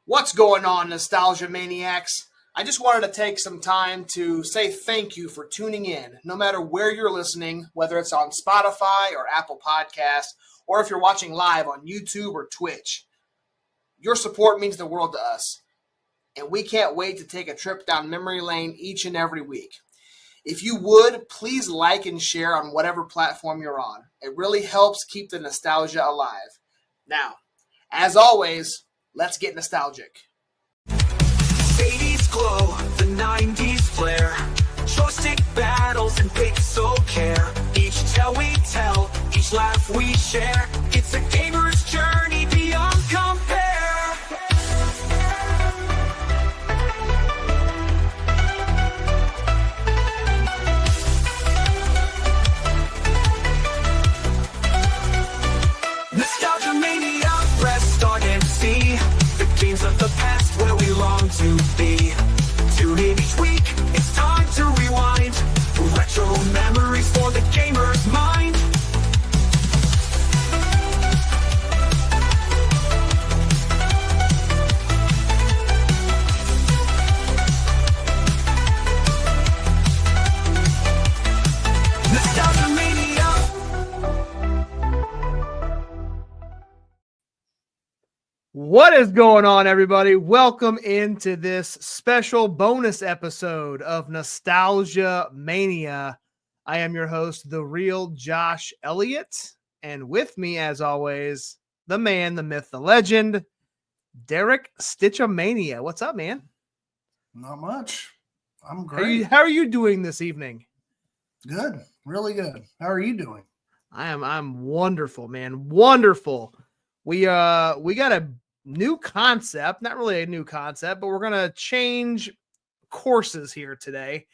What's going on, Nostalgia Maniacs? I just wanted to take some time to say thank you for tuning in, no matter where you're listening, whether it's on Spotify or Apple Podcasts, or if you're watching live on YouTube or Twitch. Your support means the world to us, and we can't wait to take a trip down memory lane each and every week. If you would, please like and share on whatever platform you're on. It really helps keep the nostalgia alive. Now, as always, let's get nostalgic. 80s glow, the 90s flair, joystick battles and pixel care. Each tale we tell, each laugh we share. It's a gamer's journey beyond compare. Nostalgia Mania, press start and see the games of the past where we long to be. Tune in each week, it's time to rewind. Retro memories for the gamer's mind. Nostalgia Mania. What is going on, everybody? Welcome into this special bonus episode of Nostalgia Mania. I am your host, the real Josh Elliott, and with me, as always, the man, the myth, the legend, Derrick Stitch-a-Mania. What's up, man? Not much. I'm great. How are you doing this evening? Good. Really good. How are you doing? I'm wonderful, man. Wonderful. We got a new concept, not really a new concept, but we're going to change courses here today.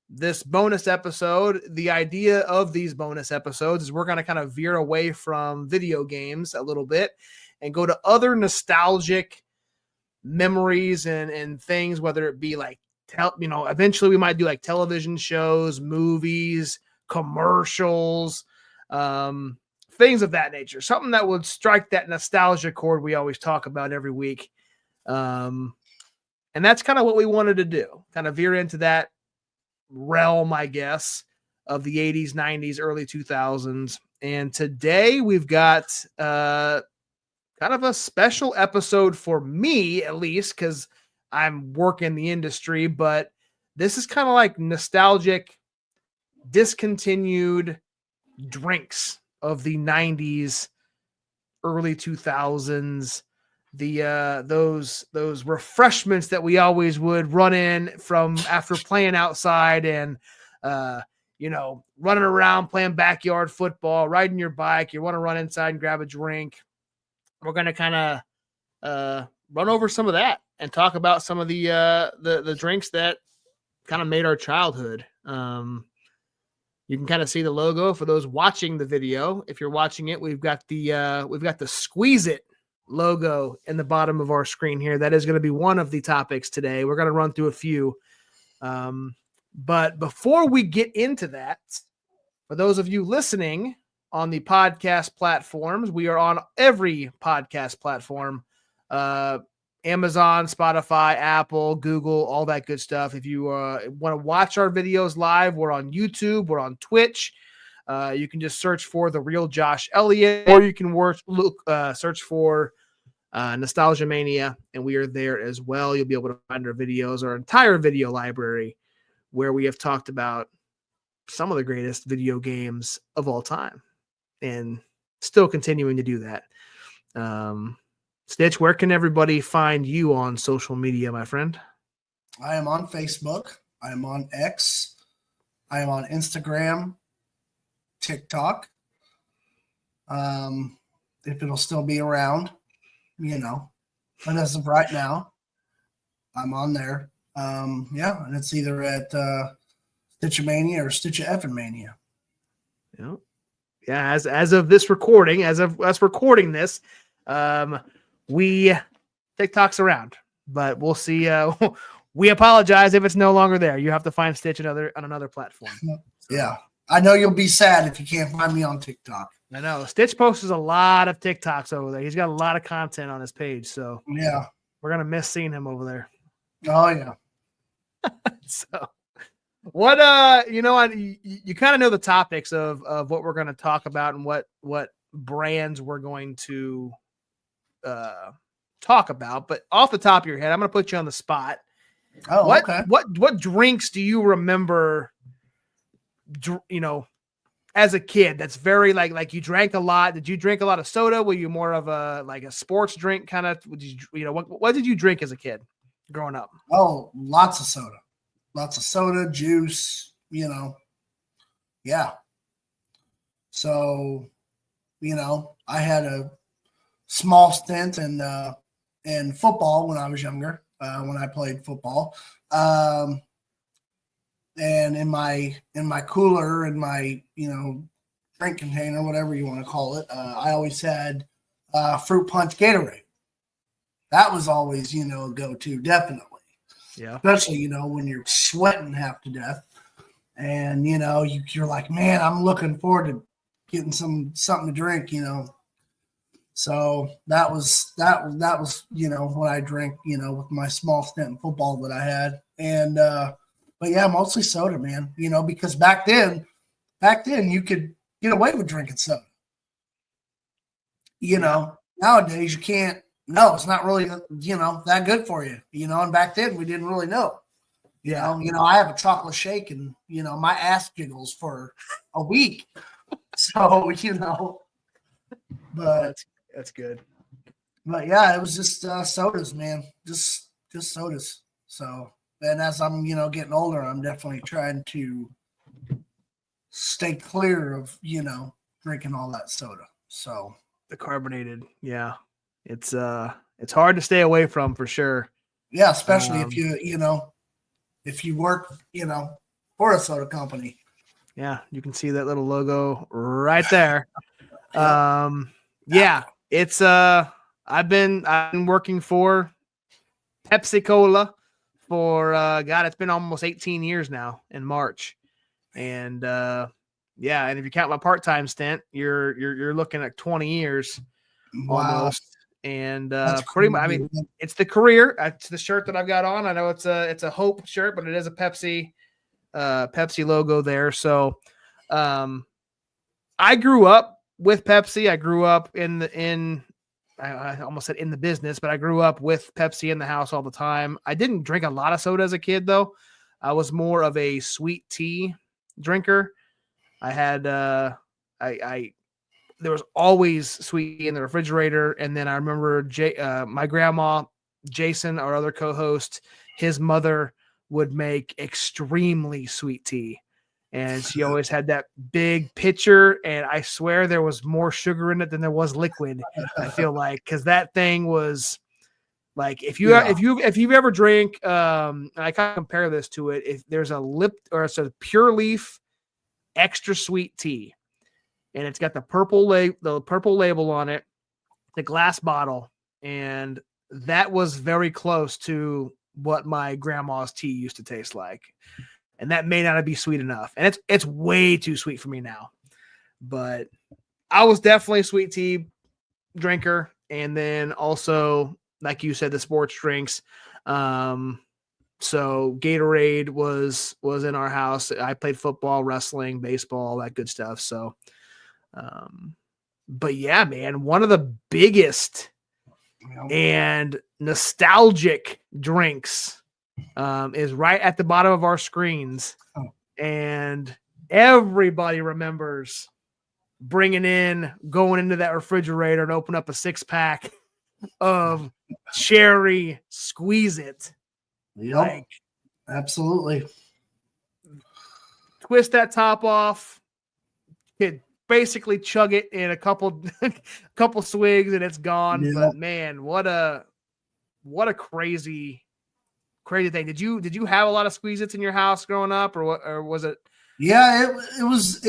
This bonus episode, the idea of these bonus episodes is we're going to kind of veer away from video games a little bit and go to other nostalgic memories and things, whether it be like, eventually we might do like television shows, movies, commercials, things of that nature, something that would strike that nostalgia chord we always talk about every week. And that's kind of what we wanted to do, kind of veer into that realm, I guess, of the 80s, 90s, early 2000s. And today we've got kind of a special episode for me, at least, because I'm working the industry, but this is kind of like nostalgic, discontinued drinks of the 90s, early 2000s, those refreshments that we always would run in from after playing outside and running around playing backyard football, riding your bike. You want to run inside and grab a drink. We're going to kind of run over some of that and talk about some of the drinks that kind of made our childhood. You can kind of see the logo for those watching the video. If you're watching it, we've got the Squeezit logo in the bottom of our screen here. That is going to be one of the topics today. We're going to run through a few. But before we get into that, for those of you listening on the podcast platforms, we are on every podcast platform. Amazon, Spotify, Apple, Google, all that good stuff. If you want to watch our videos live, we're on YouTube, we're on Twitch. You can just search for The Real Josh Elliott, or you can search for Nostalgia Mania, and we are there as well. You'll be able to find our videos, our entire video library, where we have talked about some of the greatest video games of all time, and still continuing to do that. Stitch, where can everybody find you on social media, my friend? I am on Facebook. I am on X. I am on Instagram, TikTok. If it'll still be around, but as of right now, I'm on there. And it's either at Stitch-a-Mania or Stitch-a-Effin-Mania. Yeah. As of this recording, as of us recording this, we TikTok's around, but we'll see. We apologize if it's no longer there. You have to find Stitch on another platform. Yeah, I know you'll be sad if you can't find me on TikTok. I know. Stich posts a lot of TikToks over there. He's got a lot of content on his page, so Yeah. we're gonna miss seeing him over there. Oh yeah. So, what you kind of know the topics of what we're going to talk about and what brands we're going to talk about. But off the top of your head, I'm going to put you on the spot. Oh, okay. What drinks do you remember? As a kid, that's very like you drank a lot. Did you drink a lot of soda? Were you more of a sports drink kind of? What did you drink as a kid growing up? Oh, lots of soda, juice. Yeah. So, I had a small stint in football when I was younger. When I played football. And in my cooler, in my, drink container, whatever you want to call it, I always had fruit punch Gatorade. That was always, a go-to, definitely. Yeah. Especially, when you're sweating half to death. And, you're like, man, I'm looking forward to getting something to drink, So that was, what I drank, with my small stint in football that I had. And, but yeah, mostly soda, man, because back then you could get away with drinking soda. Nowadays you can't. No, it's not really, that good for you, and back then we didn't really know. I have a chocolate shake and, my ass jiggles for a week. So, but that's good. But yeah, it was just sodas, man. Just sodas. So, and as I'm, getting older, I'm definitely trying to stay clear of, drinking all that soda. So the carbonated, yeah, it's hard to stay away from for sure. Yeah, especially if you work, for a soda company. Yeah, you can see that little logo right there. Yeah, it's I've been working for Pepsi Cola for it's been almost 18 years now in March. And yeah, and if you count my part-time stint, you're looking at 20 years almost. And pretty much, I mean, it's the career. It's the shirt that I've got on. I know it's a Hope shirt, but it is a Pepsi logo there. So I grew up with Pepsi. I grew up I almost said in the business, but I grew up with Pepsi in the house all the time. I didn't drink a lot of soda as a kid, though. I was more of a sweet tea drinker. I had there was always sweet tea in the refrigerator, and then I remember my grandma, Jason, our other co-host, his mother would make extremely sweet tea. And she always had that big pitcher, and I swear there was more sugar in it than there was liquid. I feel like, because that thing was like, if you've ever drank, I kind of compare this to it. If there's it's a Pure Leaf extra sweet tea, and it's got the purple label on it, the glass bottle, and that was very close to what my grandma's tea used to taste like. And that may not be sweet enough. And it's way too sweet for me now. But I was definitely a sweet tea drinker. And then also, like you said, the sports drinks. So Gatorade was in our house. I played football, wrestling, baseball, all that good stuff. So, but yeah, man, one of the biggest and nostalgic drinks is right at the bottom of our screens. And everybody remembers going into that refrigerator and open up a 6-pack of cherry Squeezit. Yep. Like, absolutely. Twist that top off, could basically chug it in a couple swigs and it's gone. Yep. But man, what a crazy thing. Did you have a lot of Squeezits in your house growing up, or was it? Yeah, it was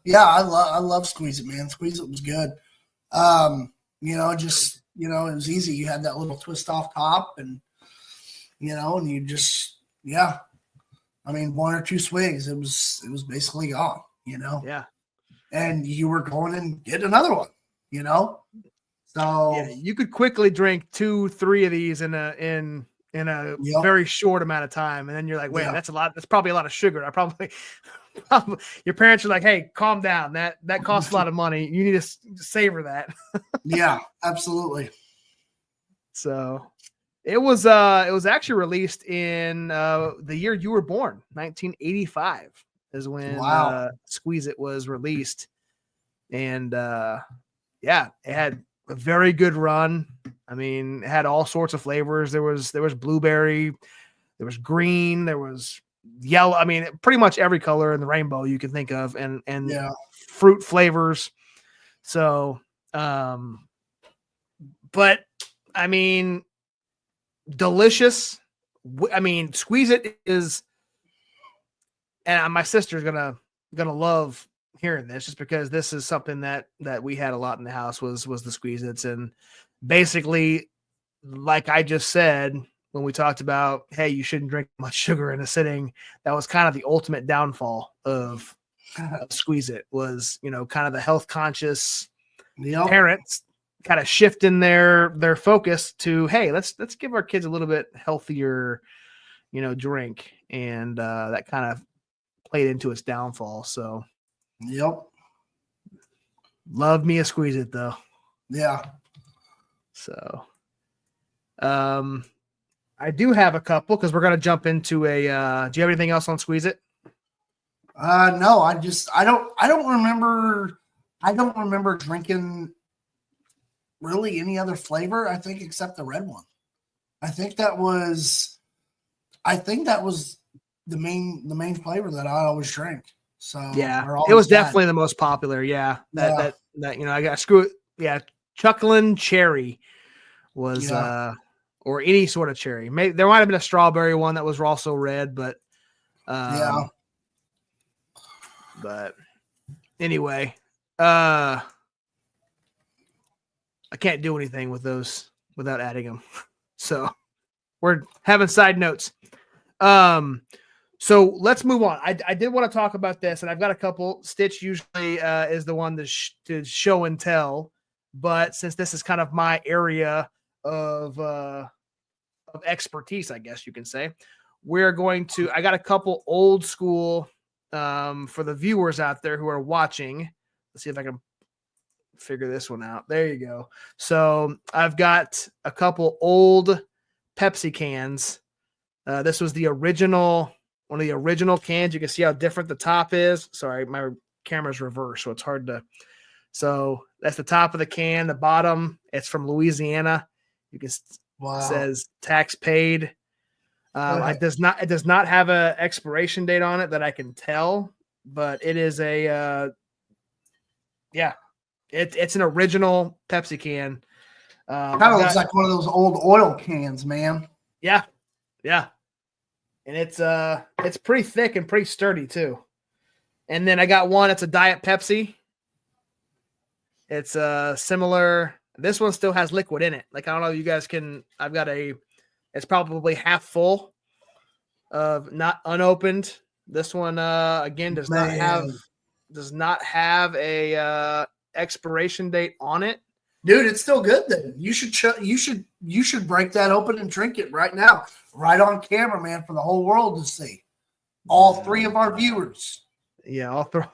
yeah, I love Squeezit, man. Squeezit was good. Just it was easy. You had that little twist off top, and and you just, I mean, 1 or 2 swigs, it was basically gone. Yeah. and you were going and get another one, you know? So Yeah, you could quickly drink 2-3 of these in a Yep. very short amount of time, and then you're like, wait, Yeah. that's a lot. That's probably a lot of sugar. I probably your parents are like, hey, calm down. That costs a lot of money. You need to savor that. Yeah, absolutely. So it was actually released in the year you were born, 1985 is when Wow. Squeezit was released. And yeah, it had a very good run. I mean, it had all sorts of flavors. There was blueberry, there was green, there was yellow. I mean, pretty much every color in the rainbow you can think of, and Yeah. fruit flavors. So, but I mean, delicious. I mean, Squeezit is, and my sister's gonna love hearing this, just because this is something that we had a lot in the house was the Squeezits. And basically, like I just said when we talked about, hey, you shouldn't drink much sugar in a sitting, that was kind of the ultimate downfall of Squeezit, was, you know, kind of the health conscious Yep. parents kind of shifting their focus to, hey, let's give our kids a little bit healthier, you know, drink. And that kind of played into its downfall. So Yep. love me a Squeezit though. Yeah. So I do have a couple, because we're gonna jump into a do you have anything else on Squeezit? No, I don't remember drinking really any other flavor, I think, except the red one. I think that was the main flavor that I always drank. So Yeah, or it always was had. definitely the most popular. Yeah, that you know, I got Chucklin Cherry was or any sort of cherry. Maybe there might have been a strawberry one that was also red, but Yeah. But anyway, I can't do anything with those without adding them. So we're having side notes. So let's move on. I did want to talk about this, and I've got a couple. Stich usually is the one to show and tell, but since this is kind of my area of expertise, I guess you can say, we're going to. I got a couple old school for the viewers out there who are watching. Let's see if I can figure this one out. There you go. So I've got a couple old Pepsi cans. This was the original. One of the original cans. You can see how different the top is. Sorry, my camera's reversed, so it's hard to. So that's the top of the can. The bottom, it's from Louisiana. You can Wow. says tax paid. It does not have a expiration date on it that I can tell, but it is a it's an original Pepsi can. Kind of looks like one of those old oil cans, man. Yeah. And it's pretty thick and pretty sturdy too. And then I got one. It's a Diet Pepsi. It's similar. This one still has liquid in it. Like, I don't know if you guys can. I've got it's probably half full of not unopened. This one again does not have a expiration date on it. Dude, it's still good then. You should break that open and drink it right now, right on camera, man, for the whole world to see. All three of our viewers. Yeah, I'll throw.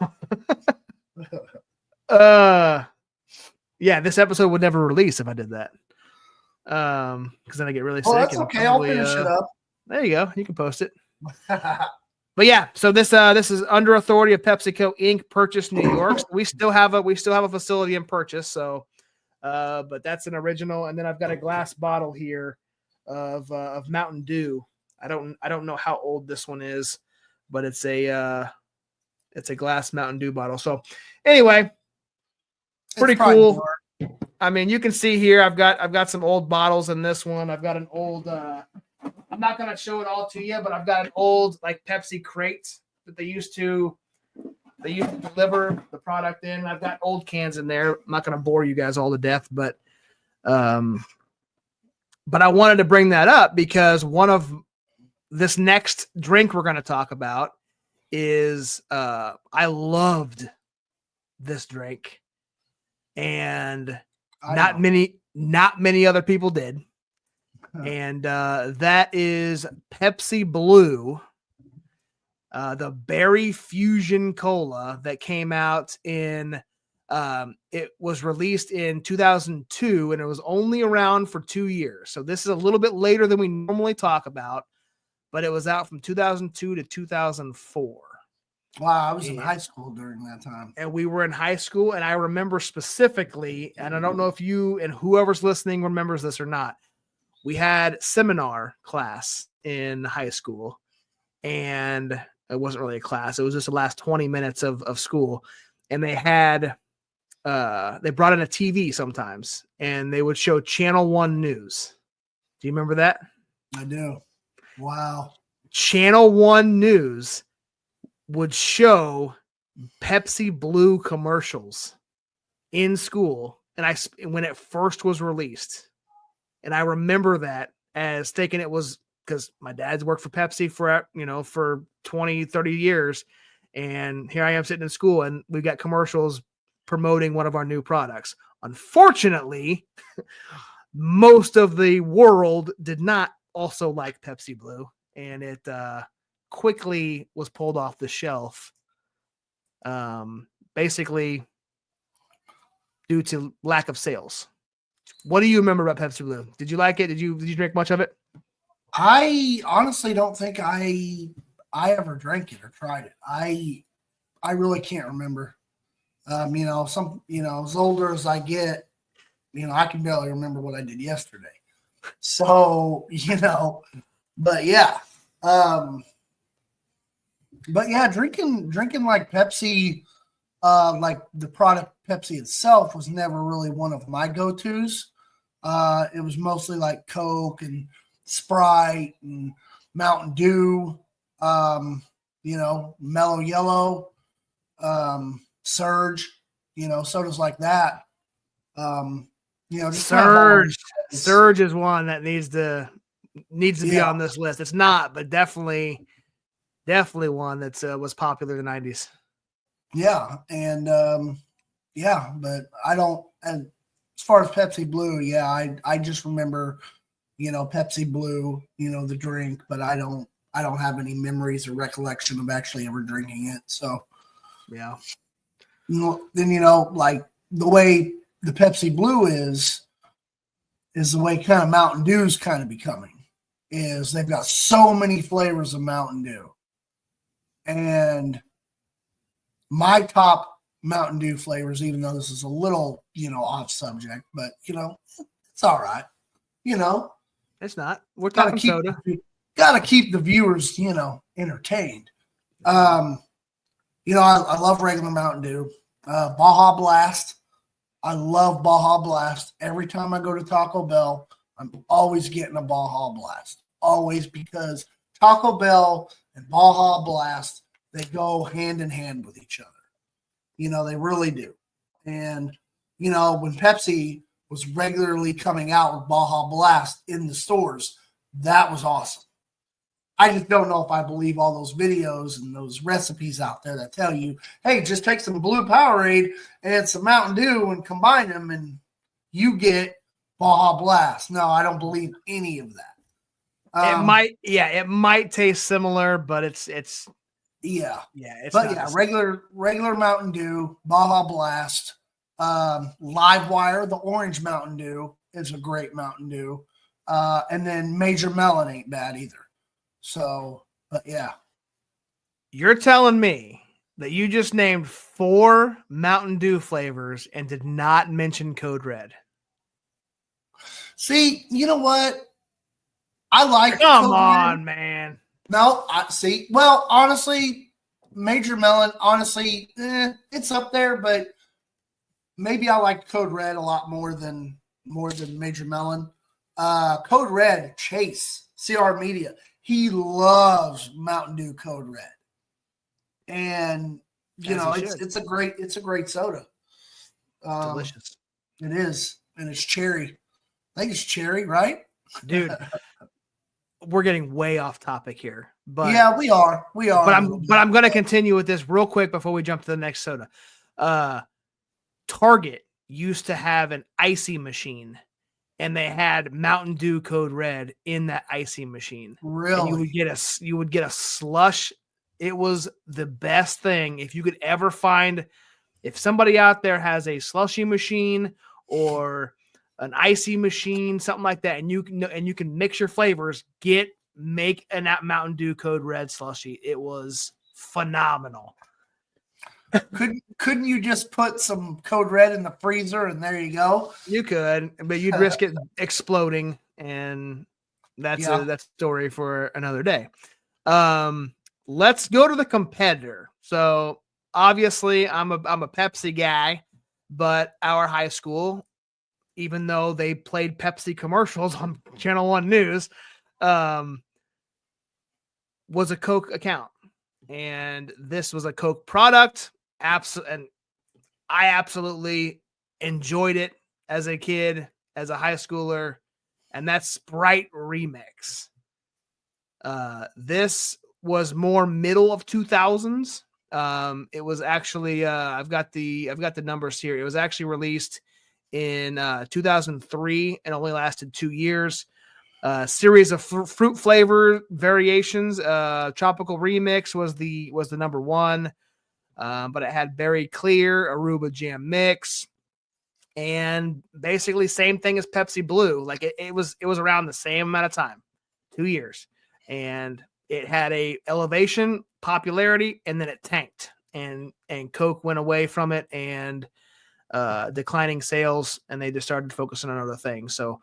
Yeah, this episode would never release if I did that. Because then I get really sick. Oh, that's okay. I'll finish it up. There you go. You can post it. But yeah, so this is under authority of PepsiCo Inc. Purchase, New York. So we still have a facility in Purchase. So, but that's an original. And then I've got a glass bottle here of Mountain Dew. I don't know how old this one is, but it's a glass Mountain Dew bottle. So anyway, pretty cool. More. I mean, you can see here I've got some old bottles in this one. I've got an old I'm not going to show it all to you, but I've got an old like Pepsi crate that they used to deliver the product in. I've got old cans in there. I'm not going to bore you guys all to death, but I wanted to bring that up because one of this next drink we're going to talk about is I loved this drink, and I not know. many other people did. And that is Pepsi Blue, the Berry Fusion Cola that came out in. It was released in 2002, and it was only around for 2 years. So this is a little bit later than we normally talk about, but it was out from 2002 to 2004. Wow, I was in high school during that time. And we were in high school, and I remember specifically, and I don't know if you and whoever's listening remembers this or not. We had seminar class in high school, and it wasn't really a class. It was just the last 20 minutes of school. And they had, they brought in a TV sometimes, and they would show Channel 1 News. Do you remember that? I do. Wow. Channel 1 News would show Pepsi Blue commercials in school. And when it first was released, and I remember that as thinking it was because my dad's worked for Pepsi for 20, 30 years. And here I am sitting in school, and we've got commercials promoting one of our new products. Unfortunately, most of the world did not also like Pepsi Blue, and it quickly was pulled off the shelf, basically due to lack of sales. What do you remember about Pepsi Blue? Did you like it? Did you drink much of it? I honestly don't think I ever drank it or tried it. I really can't remember. As older as I get, I can barely remember what I did yesterday. So, but yeah. Drinking like Pepsi, like the product Pepsi itself was never really one of my go-tos. It was mostly like Coke and Sprite and Mountain Dew, Mellow Yellow, Surge, sodas like that. Just Surge is one that needs to be on this list. It's not, but definitely one that's was popular in the 90s. Yeah, and but I don't. And as far as Pepsi Blue, I just remember, Pepsi Blue, the drink, but I don't have any memories or recollection of actually ever drinking it. So, yeah. Then like the way the Pepsi Blue is the way kind of Mountain Dew's kind of becoming. Is they've got so many flavors of Mountain Dew, and my top Mountain Dew flavors, even though this is a little off subject, but it's all right. It's not. We're talking soda. Got to keep the viewers, entertained. I love regular Mountain Dew. Baja Blast. I love Baja Blast. Every time I go to Taco Bell, I'm always getting a Baja Blast. Always, because Taco Bell and Baja Blast, they go hand in hand with each other. They really do. And, when Pepsi was regularly coming out with Baja Blast in the stores, that was awesome. I just don't know if I believe all those videos and those recipes out there that tell you, hey, just take some Blue Powerade and some Mountain Dew and combine them and you get Baja Blast. No, I don't believe any of that. It might taste similar, but it's regular Mountain Dew, Baja Blast, Livewire, the orange Mountain Dew is a great Mountain Dew, and then Major Melon ain't bad either. So, but yeah. You're telling me that you just named 4 Mountain Dew flavors and did not mention Code Red. See, you know what? I like Come on, man. No, I see. Well, honestly, Major Melon, honestly, it's up there, but maybe I like Code Red a lot more than Major Melon. Code Red, Chase, CR Media. He loves Mountain Dew Code Red. And it's a great soda. Delicious. It is. And it's cherry. I think it's cherry, right? Dude. We're getting way off topic here. But yeah, we are. But I'm going to continue with this real quick before we jump to the next soda. Target used to have an icy machine, and they had Mountain Dew Code Red in that icy machine. Really? And you would get a slush. It was the best thing. If you could ever find, if somebody out there has a slushy machine or an icy machine, something like that, and you can mix your flavors, make an Mountain Dew Code Red slushy. It was phenomenal. Couldn't you just put some Code Red in the freezer and there you go? You could, but you'd risk it exploding, and that's a story for another day. Let's go to the competitor. So obviously, I'm a Pepsi guy, but our high school, even though they played Pepsi commercials on Channel 1 News, was a Coke account, and this was a Coke product. And I absolutely enjoyed it as a kid, as a high schooler, and that's Sprite Remix. This was more middle of 2000s. It was actually I've got the numbers here. It was actually released in 2003 and only lasted 2 years. Series of fruit flavor variations. Tropical Remix was the number one. But it had Berry Clear, Aruba Jam Mix, and basically same thing as Pepsi Blue. Like it was around the same amount of time, 2 years, and it had a elevation popularity, and then it tanked, and Coke went away from it, and declining sales, and they just started focusing on other things. So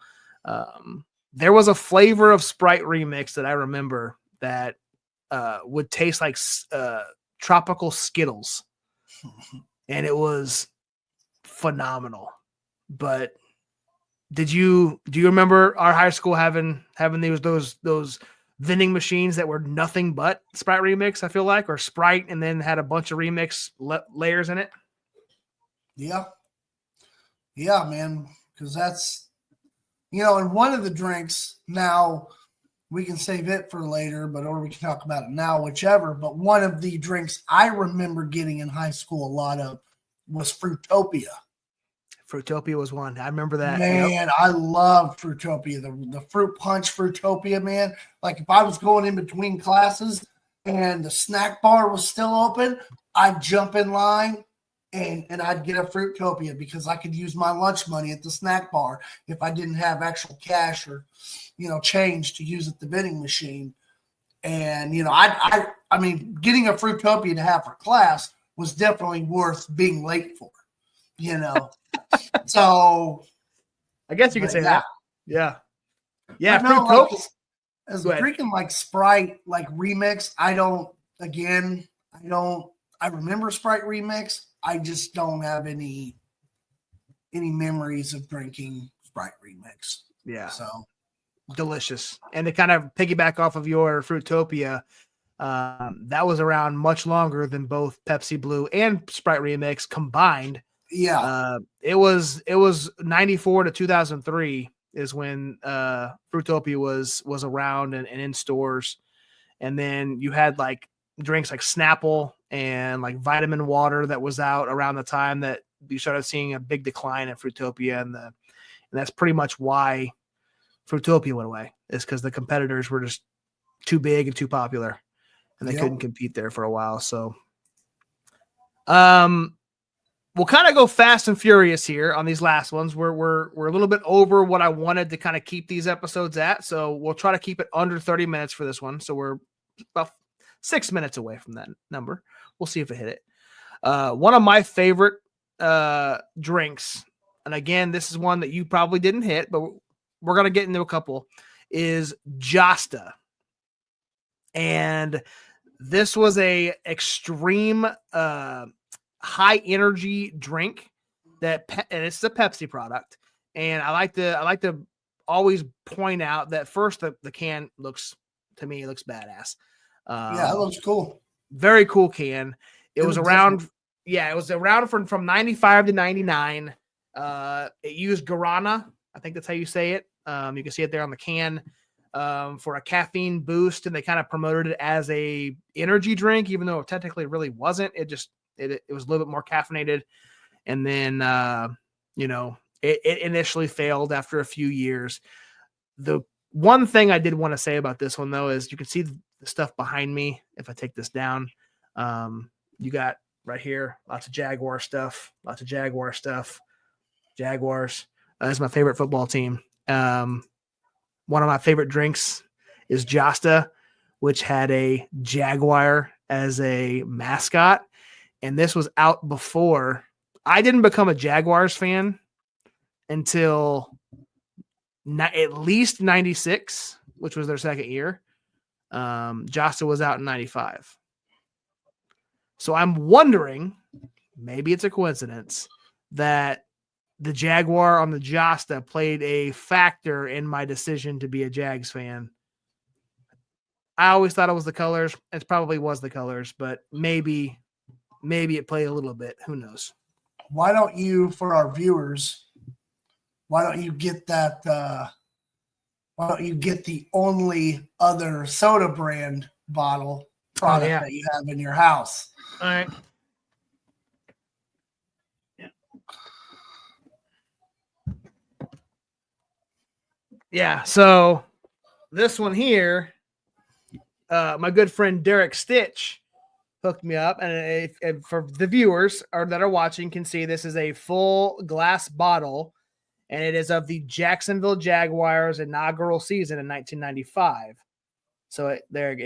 there was a flavor of Sprite Remix that I remember that would taste like tropical Skittles, and it was phenomenal. But do you remember our high school having those vending machines that were nothing but Sprite Remix? I feel like, or Sprite, and then had a bunch of remix layers in it. Yeah, man, because that's, and one of the drinks now. We can save it for later, or we can talk about it now, whichever. But one of the drinks I remember getting in high school a lot of was Fruitopia. Fruitopia was one. I remember that. Man, yep. I love Fruitopia. The fruit punch Fruitopia, man. Like if I was going in between classes and the snack bar was still open, I'd jump in line and I'd get a Fruitopia because I could use my lunch money at the snack bar if I didn't have actual cash or change to use at the vending machine. And, I mean, getting a Fruitopia to have for class was definitely worth being late for, So I guess you could say that. Yeah. Yeah. No, as drinking like Sprite, like Remix, I remember Sprite Remix. I just don't have any memories of drinking Sprite Remix. Yeah. So delicious. And to kind of piggyback off of your Fruitopia, that was around much longer than both Pepsi Blue and Sprite Remix combined. Yeah. It was 94 to 2003 is when Fruitopia was around and in stores. And then you had like drinks like Snapple and like vitamin water that was out around the time that you started seeing a big decline in Fruitopia, and that's pretty much why Fruitopia went away, is because the competitors were just too big and too popular, and they couldn't compete there for a while. So we'll kind of go fast and furious here on these last ones. We're a little bit over what I wanted to kind of keep these episodes at, so we'll try to keep it under 30 minutes for this one. So we're about 6 minutes away from that number. We'll see if it hit it. One of my favorite drinks, and again, this is one that you probably didn't hit, but we're going to get into a couple, is Josta. And this was a extreme high energy drink and it's the Pepsi product. And I like to always point out that first the can looks badass. Yeah, it looks cool. Very cool can. It was around different. Yeah, it was around from 95 to 99. It used guarana. I think that's how you say it. You can see it there on the can for a caffeine boost, and they kind of promoted it as a energy drink, even though it technically really wasn't. It just It was a little bit more caffeinated, and then it initially failed after a few years. The one thing I did want to say about this one, though, is you can see the stuff behind me. If I take this down, you got right here lots of Jaguar stuff. Jaguars. That's my favorite football team. One of my favorite drinks is Josta, which had a Jaguar as a mascot. And this was out before. I didn't become a Jaguars fan until at least 96, which was their second year. Josta was out in 95. So I'm wondering, maybe it's a coincidence, that the Jaguar on the Josta played a factor in my decision to be a Jags fan. I always thought it was the colors. It probably was the colors, but maybe it played a little bit. Who knows? Why don't you, for our viewers, why don't you get that? Why don't you get the only other soda brand bottle product that you have in your house? All right. Yeah. So this one here, my good friend Derrick Stich hooked me up, and for the viewers that are watching can see this is a full glass bottle, and it is of the Jacksonville Jaguars inaugural season in 1995. So it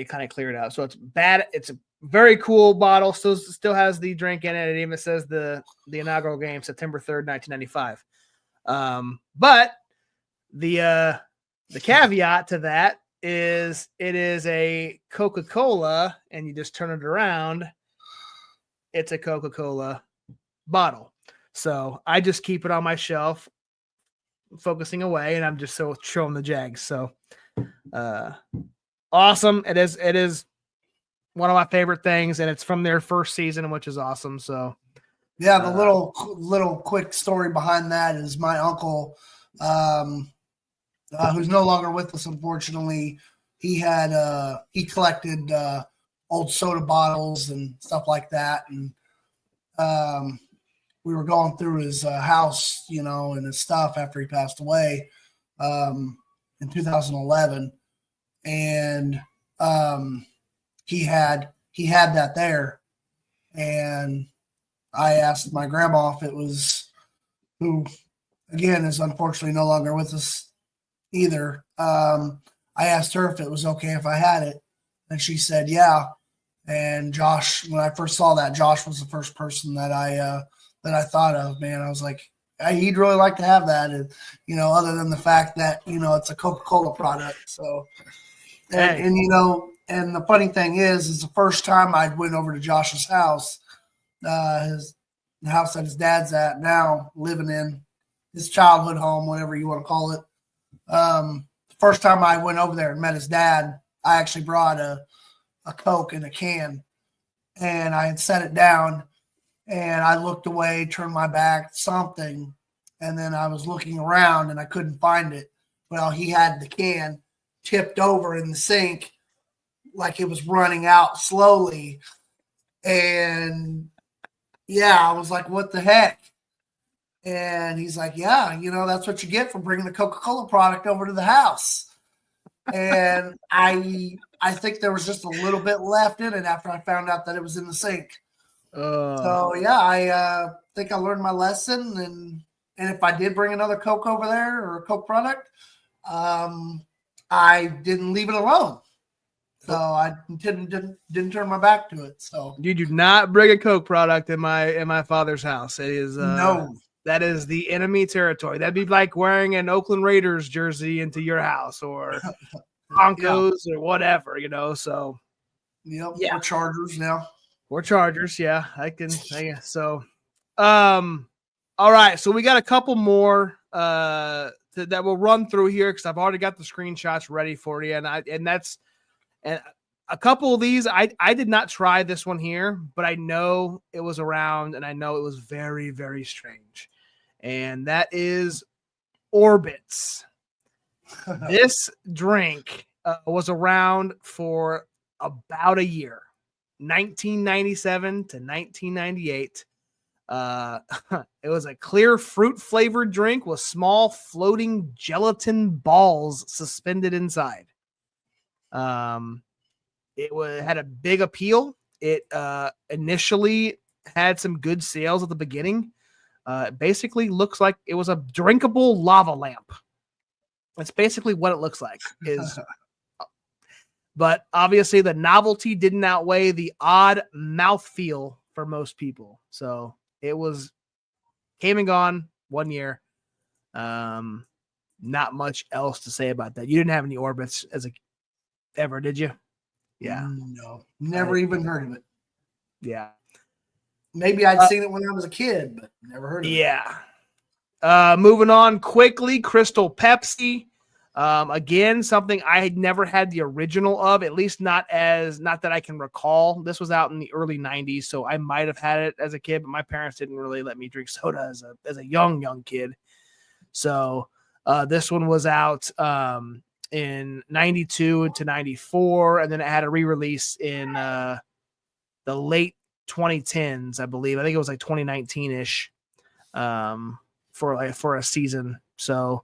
kind of cleared out. So it's bad. It's a very cool bottle. Still has the drink in it. It even says the inaugural game, September 3rd, 1995. But the caveat to that is it is a Coca-Cola, and you just turn it around. It's a Coca-Cola bottle. So I just keep it on my shelf, focusing away, and I'm just so showing the Jags. So awesome. It is one of my favorite things, and it's from their first season, which is awesome. So yeah, the little quick story behind that is my uncle, who's no longer with us, unfortunately. He collected old soda bottles and stuff like that, and we were going through his house, and his stuff after he passed away in 2011, and he had that there, and I asked my grandma if it was, who again is unfortunately no longer with us either. I asked her if it was okay if I had it, and she said yeah. And Josh, when I first saw that, Josh was the first person that I thought of. Man, I was like, he'd really like to have that, and other than the fact that it's a Coca-Cola product. So, and the funny thing is the first time I went over to Josh's house, the house that his dad's at now, living in his childhood home, whatever you want to call it. First time I went over there and met his dad, I actually brought a Coke in a can, and I had set it down, and I looked away, turned my back, something, and then I was looking around and I couldn't find it. Well, he had the can tipped over in the sink like it was running out slowly, and I was like, what the heck? And he's like, yeah, that's what you get for bringing the Coca-Cola product over to the house. And I think there was just a little bit left in it after I found out that it was in the sink. So, I think I learned my lesson. And if I did bring another Coke over there or a Coke product, I didn't leave it alone. So I didn't turn my back to it. So you do not bring a Coke product in my father's house. It is no. That is the enemy territory. That'd be like wearing an Oakland Raiders jersey into your house, or Broncos or whatever, So, yep, we're Chargers now. We're Chargers, yeah. I guess. So, all right. So we got a couple more that we'll run through here because I've already got the screenshots ready for you, and a couple of these I did not try this one here, but I know it was around, and I know it was very, very strange. And that is Orbitz. This drink was around for about a year. 1997 to 1998. It was a clear fruit flavored drink with small floating gelatin balls suspended inside. It had a big appeal. It initially had some good sales at the beginning. It basically looks like it was a drinkable lava lamp. That's basically what it looks like. But obviously the novelty didn't outweigh the odd mouthfeel for most people. So it came and gone 1 year. Not much else to say about that. You didn't have any Orbitz ever, did you? Yeah. No, never even heard of it. Yeah. Maybe I'd seen it when I was a kid, but never heard of it. Yeah. Moving on quickly, Crystal Pepsi. Again, something I had never had the original of, at least not that I can recall. This was out in the early 90s, so I might have had it as a kid, but my parents didn't really let me drink soda as a young kid. So this one was out in 92 to 94, and then it had a re-release in the late 2010s, I believe. I think it was like 2019-ish for a season. So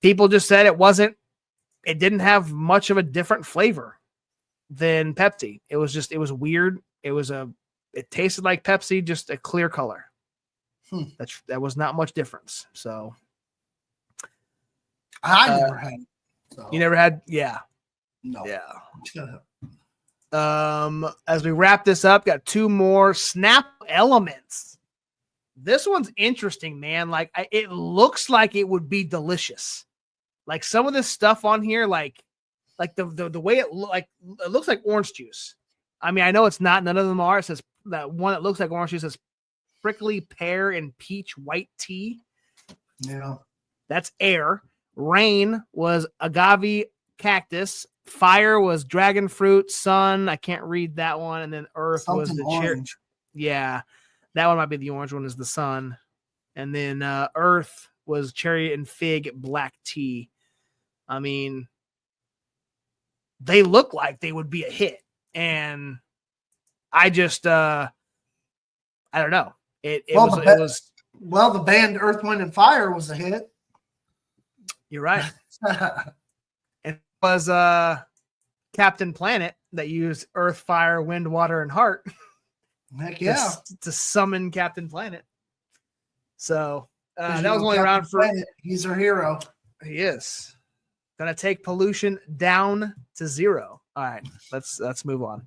people just said it didn't have much of a different flavor than Pepsi. It was weird. It tasted like Pepsi, just a clear color. That was not much difference. So I never had it. So. You never had? Yeah. No. Yeah. As we wrap this up, got two more Snap Elements. This one's interesting, man. Like it looks like it would be delicious. Like some of this stuff on here, like the way it looks like orange juice. I mean, I know it's not. None of them are. It says that one that looks like orange juice says prickly pear and peach white tea. Yeah, that's air. Rain was agave cactus. Fire was dragon fruit. Sun, I can't read that one. And then earth was the cherry. Yeah, that one might be the orange one. Is the sun, and then earth was cherry and fig black tea. I mean, they look like they would be a hit, and I just I don't know. It was the band Earth, Wind, and Fire was a hit. You're right. It was Captain Planet that used Earth, Fire, Wind, Water, and Heart. Heck yeah. to summon Captain Planet. So that was only around for Planet. He's our hero. He is. Gonna take pollution down to zero. All right, let's move on.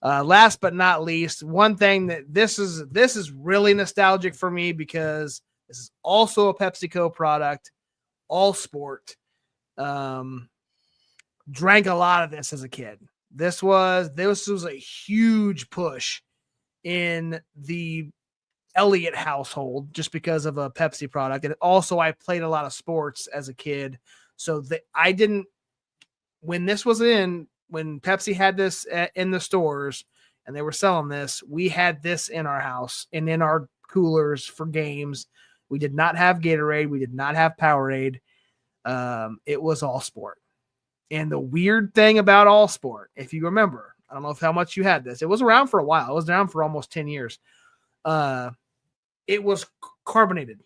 Last but not least, one thing that this is really nostalgic for me because this is also a PepsiCo product, all sport. Drank a lot of this as a kid. This was a huge push in the Elliott household just because of a Pepsi product. And also I played a lot of sports as a kid. So when Pepsi had this in the stores and they were selling this, we had this in our house and in our coolers for games. We did not have Gatorade. We did not have Powerade. It was All Sport. And the weird thing about All Sport, if you remember, I don't know how much you had this. It was around for a while. It was around for almost 10 years. It was carbonated.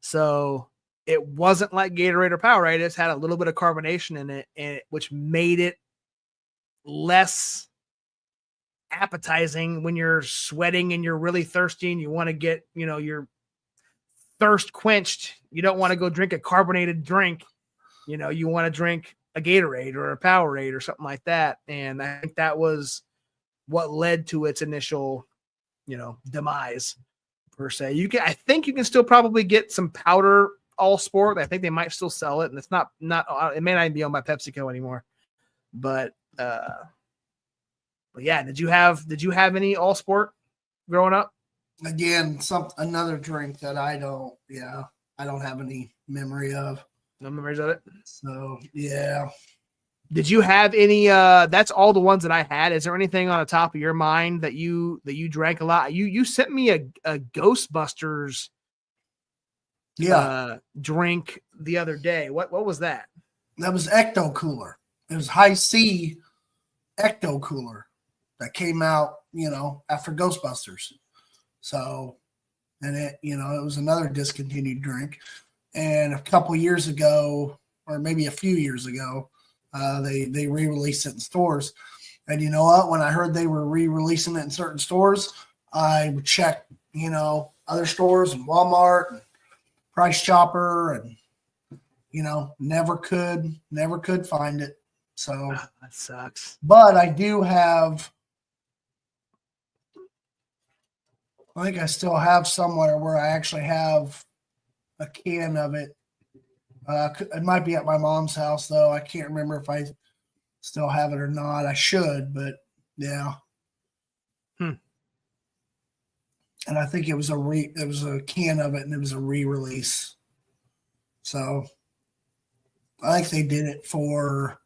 So it wasn't like Gatorade or Powerade. It had a little bit of carbonation in it, which made it less appetizing when you're sweating and you're really thirsty and you want to get, your thirst quenched. You don't want to go drink a carbonated drink. You want to drink a Gatorade or a Powerade or something like that. And I think that was what led to its initial, demise per se. I think you can still probably get some powder All Sport. I think they might still sell it, and it's not it may not even be owned by PepsiCo anymore. But yeah, did you have any All Sport growing up? Again, another drink that I don't have any memory of. No memories of it. So yeah. Did you have any? That's all the ones that I had. Is there anything on the top of your mind that you drank a lot? You sent me a Ghostbusters drink the other day. What was that? That was Ecto Cooler. It was high C Ecto Cooler that came out, after Ghostbusters. So, and it was another discontinued drink. And a couple years ago, or maybe a few years ago, they re-released it in stores. And you know what? When I heard they were re-releasing it in certain stores, I would check, other stores and Walmart and Price Chopper, and never could find it. So that sucks. But I do have, I think I still have somewhere where I actually have a can of it. It might be at my mom's house though. I can't remember if I still have it or not. I should, but yeah. And I think it was a can of it, and it was a re-release. So I think they did it for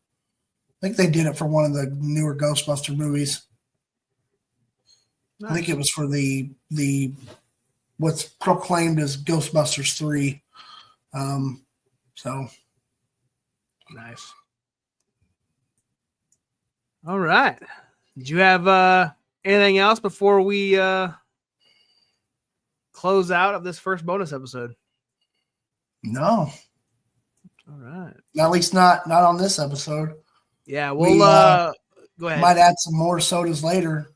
one of the newer Ghostbuster movies. Nice. I think it was for the what's proclaimed as Ghostbusters 3. So nice. All right. Did you have anything else before we close out of this first bonus episode? No. All right. At least not on this episode. Yeah, we'll go ahead. Might add some more sodas later,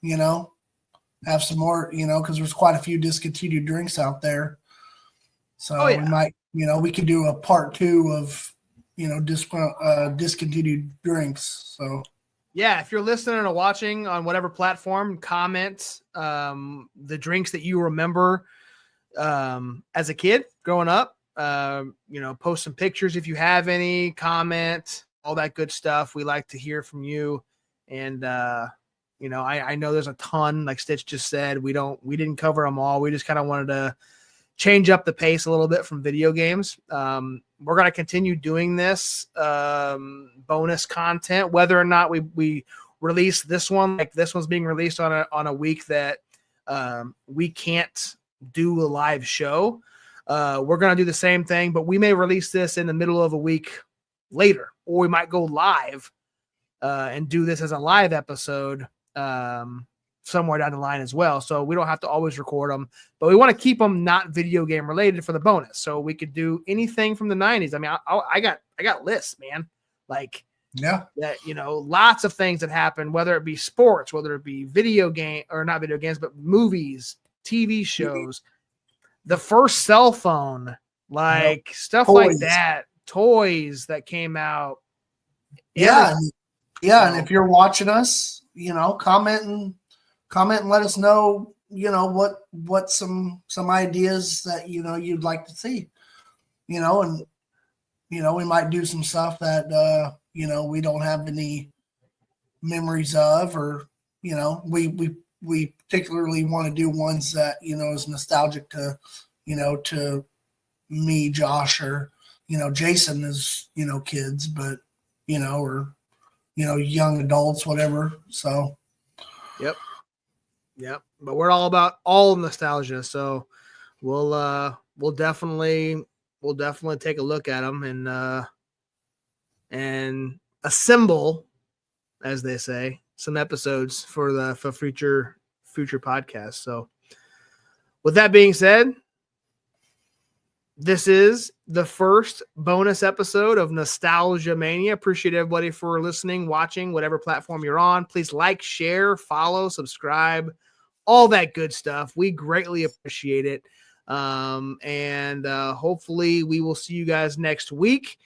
have some more, because there's quite a few discontinued drinks out there. So we might, we could do a part 2 of, discontinued drinks. So yeah, if you're listening or watching on whatever platform, comment the drinks that you remember as a kid growing up. Post some pictures if you have any, comment, all that good stuff. We like to hear from you. And, I know there's a ton, like Stich just said, we didn't cover them all. We just kind of wanted to change up the pace a little bit from video games. We're going to continue doing this bonus content, whether or not we release this one, like this one's being released on a week that we can't do a live show. We're going to do the same thing, but we may release this in the middle of a week later, or we might go live and do this as a live episode somewhere down the line as well. So we don't have to always record them, but we want to keep them not video game related for the bonus. So we could do anything from the 90s. I mean, I got lists, man. Like, yeah, that, lots of things that happen, whether it be sports, whether it be video game or not video games, but movies, TV shows, the first cell phone, like stuff toys. Like that, toys that came out. Yeah. Yeah. And if you're watching us, comment and let us know, what some ideas that, you'd like to see, and, we might do some stuff that, we don't have any memories of, or, we particularly want to do ones that, is nostalgic to, to me, Josh, or, Jason is, kids, but, or, young adults, whatever. So, Yep. But we're all about all nostalgia. So we'll definitely take a look at them and assemble, as they say, some episodes for future podcasts. So with that being said, this is the first bonus episode of Nostalgia Mania. Appreciate everybody for listening, watching, whatever platform you're on. Please like, share, follow, subscribe, all that good stuff. We greatly appreciate it. And hopefully we will see you guys next week.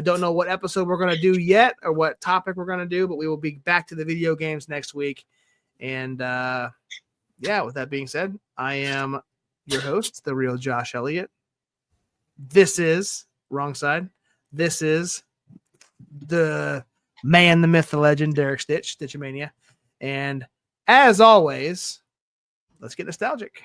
Don't know what episode we're going to do yet or what topic we're going to do, but we will be back to the video games next week. And with that being said, I am your host, the real Josh Elliott. This is wrong side. This is the man, the myth, the legend, Derrick Stich, Stitch Mania. And as always, let's get nostalgic.